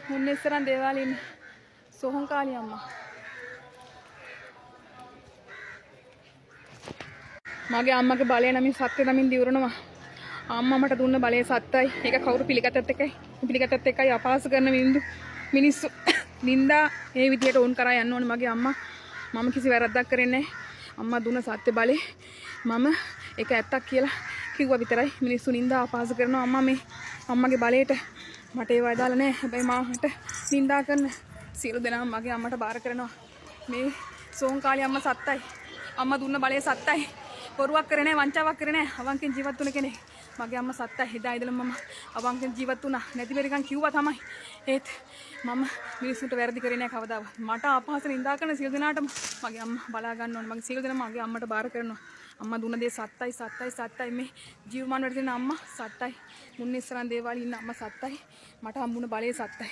මුන්නෙස්සරන් දේවාලේ ඉන්න සෝහංකාලි අම්මා. මගේ අම්මගේ බලය නමින් සත්‍ය නමින් දිවුරනවා. අම්මා මට දුන්න බලය සත්තයි. ඒක කවුරු පිළිගත්තත් එකයි අපහාස කරන මිනිස්සු නින්දා මේ විදියට ඕන් කරා යන්න ඕනේ මගේ අම්මා. මම කිසි වැරද්දක් කරන්නේ නැහැ. අම්මා දුන්න සත්‍ය බලය මම ඒක ඇත්තක් කියලා කිව්වා විතරයි. මිනිස්සු නින්දා අපහාස කරනවා අම්මා මේ අම්මගේ බලයට. මට ඒව අදාළ නැහැ. හැබැයි මාට නින්දා කරන සියලු දෙනාම මගේ අම්මට බාර කරනවා. මේ සෝංකාලි අම්මා සත්තයි. අම්මා දුන්න බලය සත්තයි. බොරුවක් කරේ නැහැ, වංචාවක් කරේ නැහැ. අවංකෙන් ජීවත් වුණ කෙනෙක්. මගේ අම්මා සත්තයි. එදා ඉඳලා මම අවංකෙන් ජීවත් වුණා. නැති බැරිකම් කිව්වා තමයි. ඒත් මම මිනිස්සුන්ට වැරදි කරේ නැහැ කවදාවත්. මට අපහාස නින්දා කරන සියලු දෙනාටම මගේ අම්මා බලා ගන්න ඕනේ. මගේ සියලු දෙනාම මගේ අම්මට බාර කරනවා. අම්මා දුන්න දේ සත්තයි මේ ජීවමාන වැඩ තියෙන අම්මා සත්තයි. මුන්නිස්සරන් දේවාලේ ඉන්න අම්මා සත්තයි. මට හම්බුණ බලය සත්තයි.